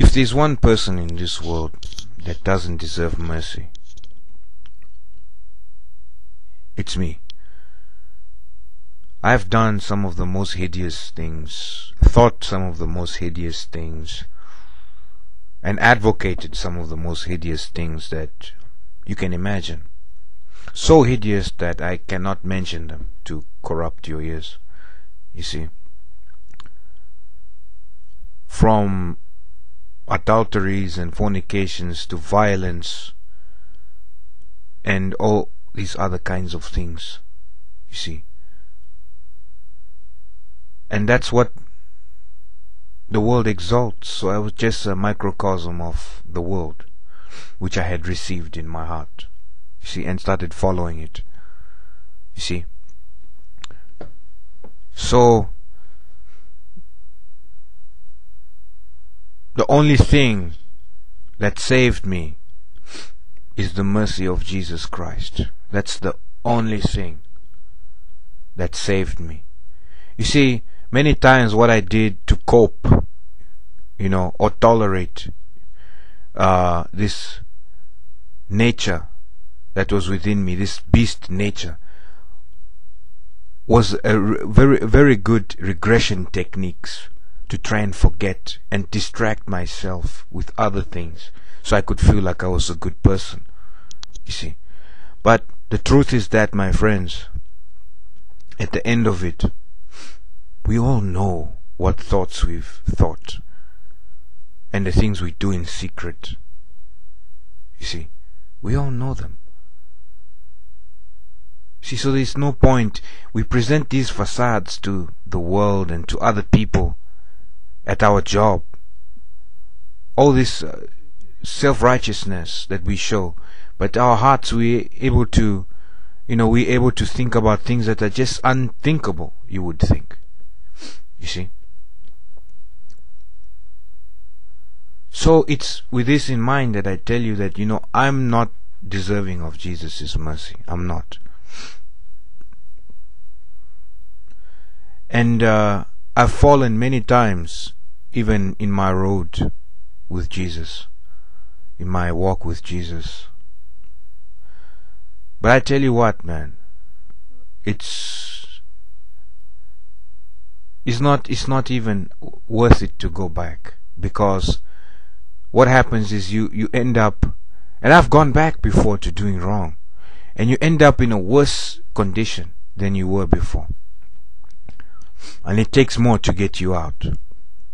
If there's one person in this world that doesn't deserve mercy, it's me. I've done some of the most hideous things, thought some of the most hideous things, and advocated some of the most hideous things that you can imagine. So hideous that I cannot mention them to corrupt your ears. You see, from adulteries and fornications to violence and all these other kinds of things, you see. And that's what the world exalts. So I was just a microcosm of the world, which I had received in my heart, you see, and started following it, you see. So the only thing that saved me is the mercy of Jesus Christ. That's the only thing that saved me. You see, many times what I did to cope, or tolerate this nature that was within me, this beast nature, was a very good regression techniques to try and forget and distract myself with other things so I could feel like I was a good person, you see. But the truth is that, my friends, at the end of it, we all know what thoughts we've thought and the things we do in secret. You see, we all know them. See, so there's no point. We present these facades to the world and to other people at our job. All this self-righteousness that we show, but our hearts, we're able to think about things that are just unthinkable, you would think. You see? So it's with this in mind that I tell you that, I'm not deserving of Jesus' mercy. I'm not. And I've fallen many times, even in my road with Jesus, in my walk with Jesus. But I tell you what, man, it's not even worth it to go back, because what happens is you end up, and I've gone back before to doing wrong, and you end up in a worse condition than you were before. And it takes more to get you out,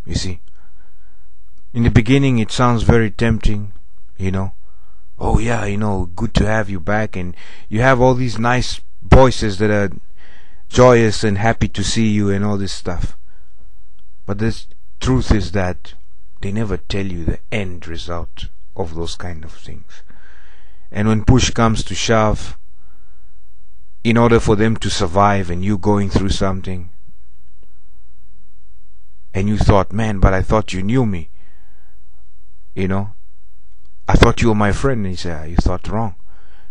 you see. In the beginning it sounds very tempting, oh yeah, good to have you back, and you have all these nice voices that are joyous and happy to see you and all this stuff. But the truth is that they never tell you the end result of those kind of things. And when push comes to shove, in order for them to survive and you going through something, and you thought, man, but I thought you knew me, I thought you were my friend. And you say, you thought wrong.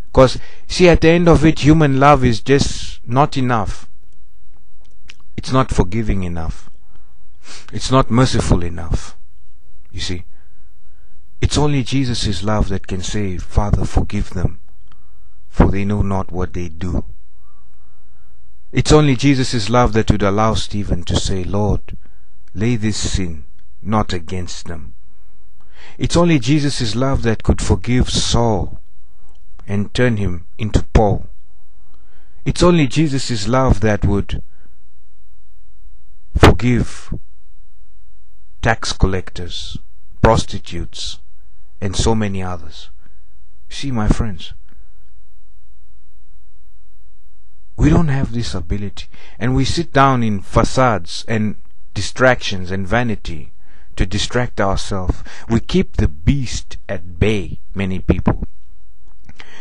Because, see, at the end of it, human love is just not enough. It's not forgiving enough. It's not merciful enough. You see, it's only Jesus' love that can say, Father, forgive them, for they know not what they do. It's only Jesus' love that would allow Stephen to say, Lord, lay this sin not against them. It's only Jesus' love that could forgive Saul and turn him into Paul. It's only Jesus' love that would forgive tax collectors, prostitutes, and so many others. See, my friends, we don't have this ability, and we sit down in facades and distractions and vanity to distract ourselves. We keep the beast at bay, many people.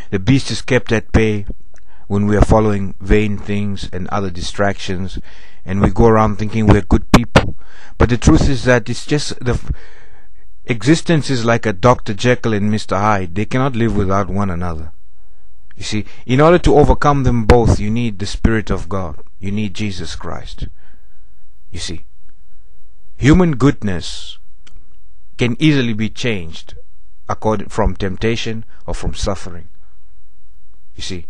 The beast is kept at bay when we are following vain things and other distractions, and we go around thinking we're good people. But the truth is that it's just existence is like a Dr. Jekyll and Mr. Hyde. They cannot live without one another. You see, in order to overcome them both, you need the Spirit of God. You need Jesus Christ. You see, human goodness can easily be changed from temptation or from suffering. You see,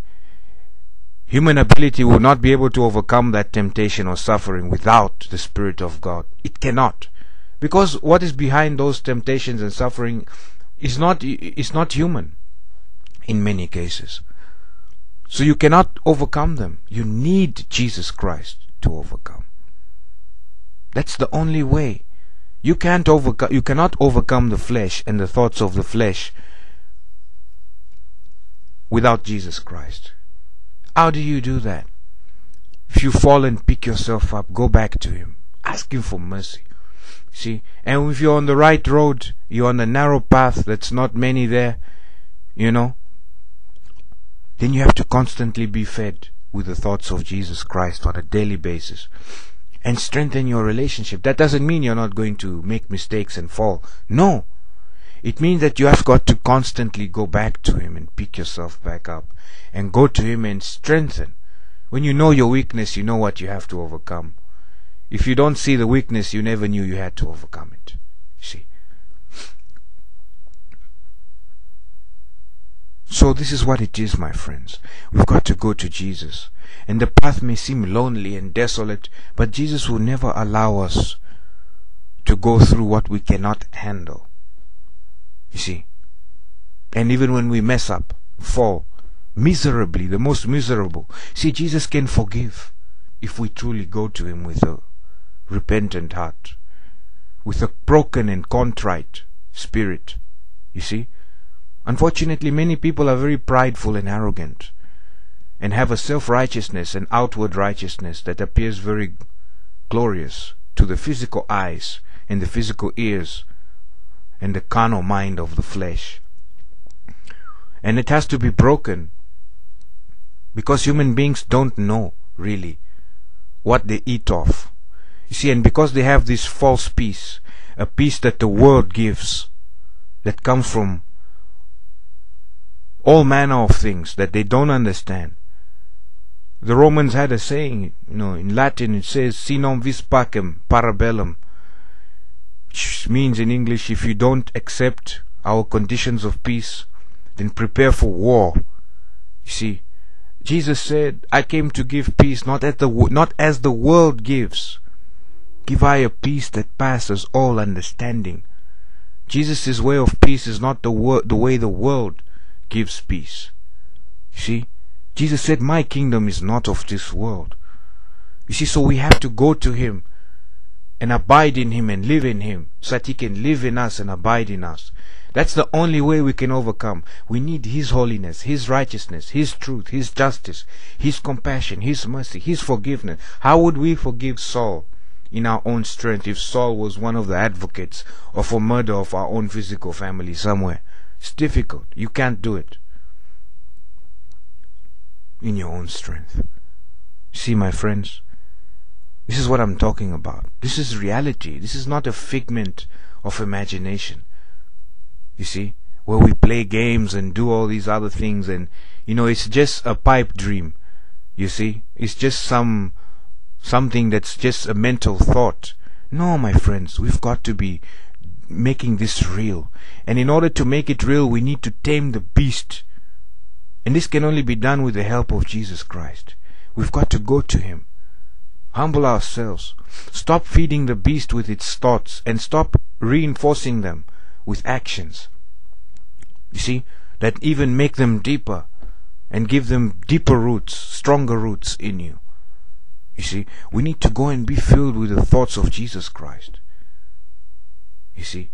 human ability will not be able to overcome that temptation or suffering without the Spirit of God. It cannot. Because what is behind those temptations and suffering is not human in many cases. So you cannot overcome them. You need Jesus Christ to overcome. That's the only way. You cannot overcome the flesh and the thoughts of the flesh without Jesus Christ. How do you do that? If you fall and pick yourself up, go back to Him. Ask Him for mercy. See? And if you're on the right road, you're on the narrow path that's not many there, then you have to constantly be fed with the thoughts of Jesus Christ on a daily basis and strengthen your relationship. That doesn't mean you're not going to make mistakes and fall. No. It means that you have got to constantly go back to Him and pick yourself back up and go to Him and strengthen. When you know your weakness, you know what you have to overcome. If you don't see the weakness, you never knew you had to overcome it. See? So this is what it is, my friends. We've got to go to Jesus. And the path may seem lonely and desolate, but Jesus will never allow us to go through what we cannot handle. You see? And even when we mess up, fall miserably, the most miserable. See, Jesus can forgive if we truly go to Him with a repentant heart, with a broken and contrite spirit. You see? Unfortunately, many people are very prideful and arrogant and have a self-righteousness and outward righteousness that appears very glorious to the physical eyes and the physical ears and the carnal mind of the flesh. And it has to be broken because human beings don't know really what they eat of. You see, and because they have this false peace, a peace that the world gives, that comes from all manner of things that they don't understand. The Romans had a saying, in Latin it says, si non vis pacem, para bellum, which means in English, if you don't accept our conditions of peace, then prepare for war. You see, Jesus said, I came to give peace, not as the world gives. Give I a peace that passes all understanding. Jesus' way of peace is not the way the world gives peace. You see, Jesus said, my kingdom is not of this world. You see, so we have to go to Him and abide in Him and live in Him so that He can live in us and abide in us. That's the only way we can overcome. We need His holiness, His righteousness, His truth, His justice, His compassion, His mercy, His forgiveness. How would we forgive Saul in our own strength if Saul was one of the advocates of a murder of our own physical family somewhere? It's difficult. You can't do it in your own strength. See, my friends, this is what I'm talking about. This is reality. This is not a figment of imagination. You see, where we play games and do all these other things, and it's just a pipe dream. You see, it's just something that's just a mental thought. No, my friends, we've got to be making this real. And in order to make it real, we need to tame the beast. And this can only be done with the help of Jesus Christ. We've got to go to Him, humble ourselves, stop feeding the beast with its thoughts, and stop reinforcing them with actions. You see, that even make them deeper and give them deeper roots, stronger roots in you. You see, we need to go and be filled with the thoughts of Jesus Christ. You see,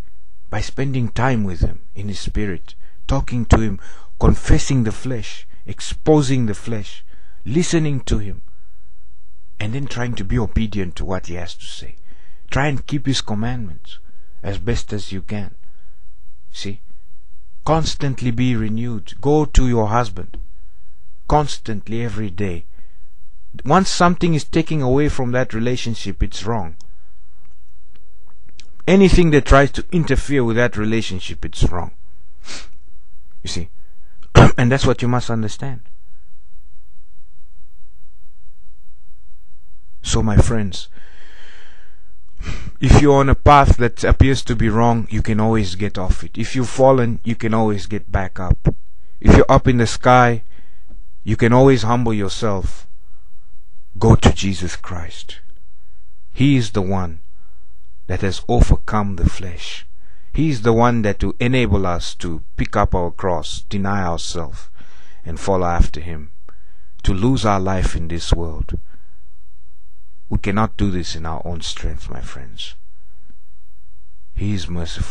by spending time with Him in His Spirit, talking to Him, confessing the flesh, exposing the flesh, listening to Him, and then trying to be obedient to what He has to say. Try and keep His commandments as best as you can. See, constantly be renewed. Go to your husband constantly every day. Once something is taken away from that relationship, it's wrong. Anything that tries to interfere with that relationship, it's wrong. You see, and that's what you must understand. So, my friends, If you're on a path that appears to be wrong, you can always get off it. If you've fallen, you can always get back up. If you're up in the sky, you can always humble yourself. Go to Jesus Christ. He is the one that has overcome the flesh. He is the one that will enable us to pick up our cross, deny ourselves, and follow after Him, to lose our life in this world. We cannot do this in our own strength, my friends. He is merciful.